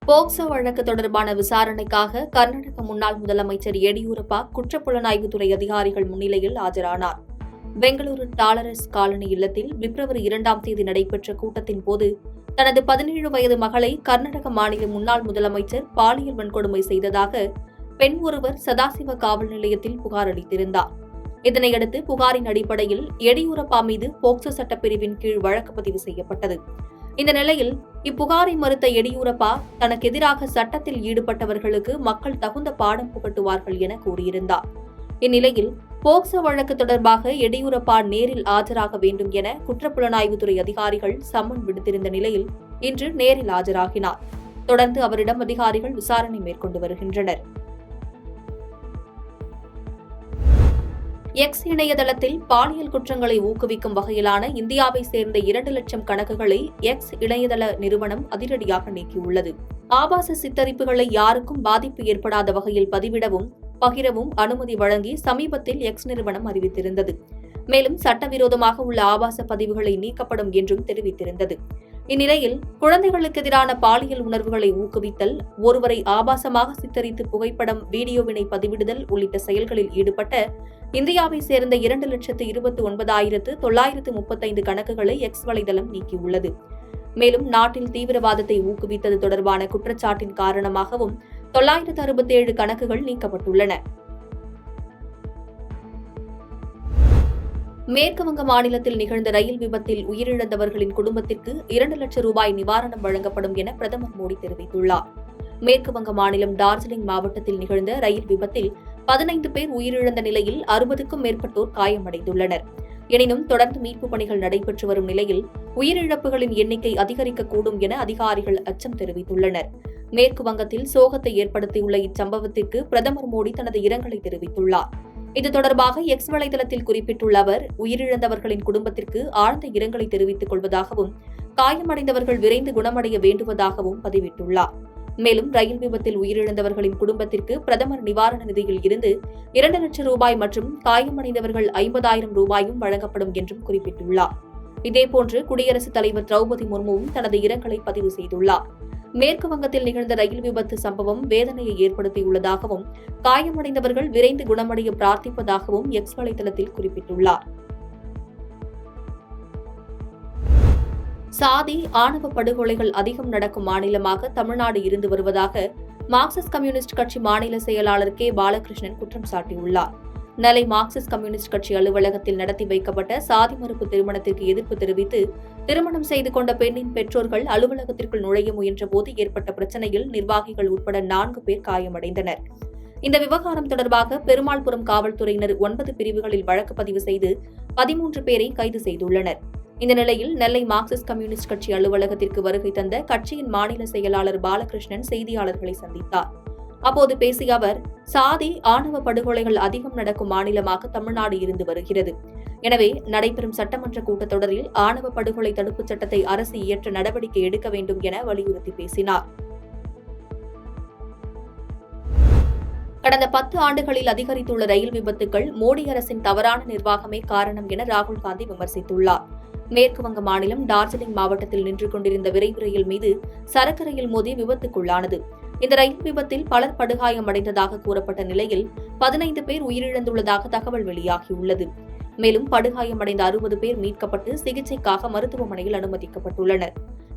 POCSO வழக்கு தொடர்பான விசாரணைக்காக கர்நாடக முன்னாள் முதலமைச்சர் எடியூரப்பா குற்றப்புலனாய்வுத்துறை அதிகாரிகள் முன்னிலையில் ஆஜரானார். பெங்களூரு டாலரஸ் காலனி இல்லத்தில் பிப்ரவரி 2ஆம் தேதி நடைபெற்ற கூட்டத்தின் போது தனது 17 வயது மகளை கர்நாடக மாநில முன்னாள் முதலமைச்சர் பாலியல் வன்கொடுமை செய்ததாக பெண் ஒருவர் சதாசிவ காவல் நிலையத்தில் புகார் அளித்திருந்தார். இதனையடுத்து புகாரின் அடிப்படையில் எடியூரப்பா மீது போக்சோ சட்டப்பிரிவின் கீழ் வழக்கு பதிவு செய்யப்பட்டது. இந்த நிலையில் இப்புகாரை மறுத்த எடியூரப்பா தனக்கு எதிராக சட்டத்தில் ஈடுபட்டவர்களுக்கு மக்கள் தகுந்த பாடம் புகட்டுவார்கள் என கூறியிருந்தார். இந்நிலையில் போக்சோ வழக்கு தொடர்பாக எடியூரப்பா நேரில் ஆஜராக வேண்டும் என குற்றப்புலனாய்வுத்துறை அதிகாரிகள் சம்மன் விடுத்திருந்த நிலையில் இன்று நேரில் ஆஜராகினார். தொடர்ந்து அவரிடம் அதிகாரிகள் விசாரணை மேற்கொண்டு வருகின்றனர். எக்ஸ் இணையதளத்தில் பாலியல் குற்றங்களை ஊக்குவிக்கும் வகையிலான இந்தியாவை சேர்ந்த 2 லட்சம் கணக்குகளை எக்ஸ் இணையதள நிறுவனம் அதிரடியாக நீக்கியுள்ளது. ஆபாச சித்தரிப்புகளை யாருக்கும் பாதிப்பு ஏற்படாத வகையில் பதிவிடவும் பகிரவும் அனுமதி வழங்கி சமீபத்தில் எக்ஸ் நிறுவனம் அறிவித்திருந்தது. மேலும் சட்டவிரோதமாக உள்ள ஆபாச பதிவுகளை நீக்கப்படும் என்றும் தெரிவித்திருந்தது. இந்நிலையில் குழந்தைகளுக்கு எதிரான பாலியல் உணர்வுகளை ஊக்குவித்தல், ஒருவரை ஆபாசமாக சித்தரித்து புகைப்படம், வீடியோவினை பதிவிடுதல் உள்ளிட்ட செயல்களில் ஈடுபட்ட இந்தியாவை சேர்ந்த 2,29,935 கணக்குகளை எக்ஸ் வலைதளம் நீக்கியுள்ளது. மேலும் நாட்டில் தீவிரவாதத்தை ஊக்குவித்தது தொடர்பான குற்றச்சாட்டின் காரணமாகவும் 967 கணக்குகள் நீக்கப்பட்டுள்ளன. மேற்குவங்க மாநிலத்தில் நிகழ்ந்த ரயில் விபத்தில் உயிரிழந்தவர்களின் குடும்பத்திற்கு 2 லட்சம் ரூபாய் நிவாரணம் வழங்கப்படும் என பிரதமர் மோடி தெரிவித்துள்ளார். மேற்குவங்க மாநிலம் டார்ஜிலிங் மாவட்டத்தில் நிகழ்ந்த ரயில் விபத்தில் 15 பேர் உயிரிழந்த நிலையில் 60க்கும் மேற்பட்டோர் காயமடைந்துள்ளனர். எனினும் தொடர்ந்து மீட்புப் பணிகள் நடைபெற்று வரும் நிலையில் உயிரிழப்புகளின் எண்ணிக்கை அதிகரிக்கக்கூடும் என அதிகாரிகள் அச்சம் தெரிவித்துள்ளனர். மேற்கு வங்கத்தில் சோகத்தை ஏற்படுத்தியுள்ள இச்சம்பவத்திற்கு பிரதமர் மோடி தனது இரங்கலை தெரிவித்துள்ளார். இது தொடர்பாக எக்ஸ் வலைதளத்தில் குறிப்பிட்டுள்ள அவர், உயிரிழந்தவர்களின் குடும்பத்திற்கு ஆழ்ந்த இரங்கலை தெரிவித்துக் கொள்வதாகவும் காயமடைந்தவர்கள் விரைந்து குணமடைய வேண்டுவதாகவும் பதிவிட்டுள்ளார். மேலும் ரயில் விபத்தில் உயிரிழந்தவர்களின் குடும்பத்திற்கு பிரதமர் நிவாரண நிதியில் இருந்து 2 லட்சம் ரூபாய் மற்றும் காயமடைந்தவர்கள் 50,000 ரூபாயும் வழங்கப்படும் என்றும் குறிப்பிட்டுள்ளார். இதேபோன்று குடியரசுத் தலைவர் திரௌபதி முர்முவும் தனது இரங்கலை பதிவு செய்துள்ளார். மேற்கு வங்கத்தில் நிகழ்ந்த ரயில் விபத்து சம்பவம் வேதனையை ஏற்படுத்தியுள்ளதாகவும் காயமடைந்தவர்கள் விரைந்து குணமடைய பிரார்த்திப்பதாகவும் எக்ஸ் வலைதளத்தில் குறிப்பிட்டுள்ளார். சாதி, ஆணவ படுகொலைகள் அதிகம் நடக்கும் மாநிலமாக தமிழ்நாடு இருந்து வருவதாக மார்க்சிஸ்ட் கம்யூனிஸ்ட் கட்சி மாநில செயலாளர் கே. பாலகிருஷ்ணன் குற்றம் சாட்டியுள்ளார். நெல்லை மார்க்சிஸ்ட் கம்யூனிஸ்ட் கட்சி அலுவலகத்தில் நடத்தி வைக்கப்பட்ட சாதி மறுப்பு திருமணத்திற்கு எதிர்ப்பு தெரிவித்து திருமணம் செய்து கொண்ட பெண்ணின் பெற்றோர்கள் அலுவலகத்திற்குள் நுழைய முயன்றபோது ஏற்பட்ட பிரச்சனையில் நிர்வாகிகள் உட்பட 4 பேர் காயமடைந்தனர். இந்த விவகாரம் தொடர்பாக பெருமாள்புரம் காவல்துறையினர் 9 பிரிவுகளில் வழக்கு பதிவு செய்து 13 பேரை கைது செய்துள்ளனர். இந்த நிலையில் நெல்லை மார்க்சிஸ்ட் கம்யூனிஸ்ட் கட்சி அலுவலகத்திற்கு வருகை தந்த கட்சியின் மாநில செயலாளர் பாலகிருஷ்ணன் செய்தியாளர்களை சந்தித்தார். அப்போது பேசிய அவர், சாதி, ஆணவ படுகொலைகள் அதிகம் நடக்கும் மாநிலமாக தமிழ்நாடு இருந்து வருகிறது. எனவே நடைபெறும் சட்டமன்ற கூட்டத்தொடரில் ஆணவ படுகொலை தடுப்புச் சட்டத்தை அரசு இயற்ற நடவடிக்கை எடுக்க வேண்டும் என வலியுறுத்தி பேசினார். கடந்த 10 ஆண்டுகளில் அதிகரித்துள்ள ரயில் விபத்துக்கள் மோடி அரசின் தவறான நிர்வாகமே காரணம் என ராகுல் காந்தி விமர்சித்துள்ளார். மேற்குவங்க மாநிலம் டார்ஜிலிங் மாவட்டத்தில் நின்று கொண்டிருந்த விரைவு ரயில் மீது சரக்கு ரயில் மோதி விபத்துக்குள்ளானது. இந்த ரயில் விபத்தில் பலர் படுகாயமடைந்ததாக கூறப்பட்ட நிலையில் 15 பேர் உயிரிழந்துள்ளதாக தகவல் வெளியாகியுள்ளது. மேலும் படுகாயமடைந்த 60 பேர் மீட்கப்பட்டு சிகிச்சைக்காக மருத்துவமனையில் அனுமதிக்கப்பட்டுள்ளனர்.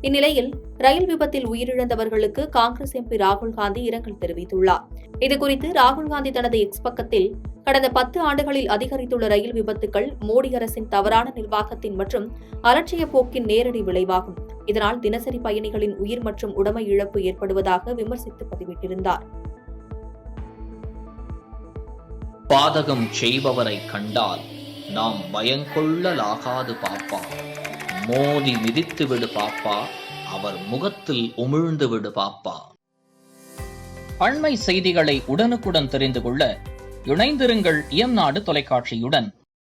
இந்நிலையில் ரயில் விபத்தில் உயிரிழந்தவர்களுக்கு காங்கிரஸ் எம்பி ராகுல் காந்தி இரங்கல் தெரிவித்துள்ளார். இதுகுறித்து ராகுல் காந்தி தனது எக்ஸ் பக்கத்தில், கடந்த 10 ஆண்டுகளில் அதிகரித்துள்ள ரயில் விபத்துக்கள் மோடி அரசின் தவறான நிர்வாகத்தின் மற்றும் அலட்சிய போக்கின் நேரடி விளைவாகும். இதனால் தினசரி பயணிகளின் உயிர் மற்றும் உடைமை இழப்பு ஏற்படுவதாக விமர்சித்து பதிவிட்டிருந்தார். பாதகம் செய்பவரை கண்டால் நாம் பயங்கொள்ளலாகாது பாப்பா, மோதி மிதித்து விடு பாப்பா, அவர் முகத்தில் உமிழ்ந்து விடு பாப்பா. அண்மை செய்திகளை உடனுக்குடன் தெரிந்து கொள்ள இணைந்திருங்கள் இயம்நாடு தொலைக்காட்சியுடன்.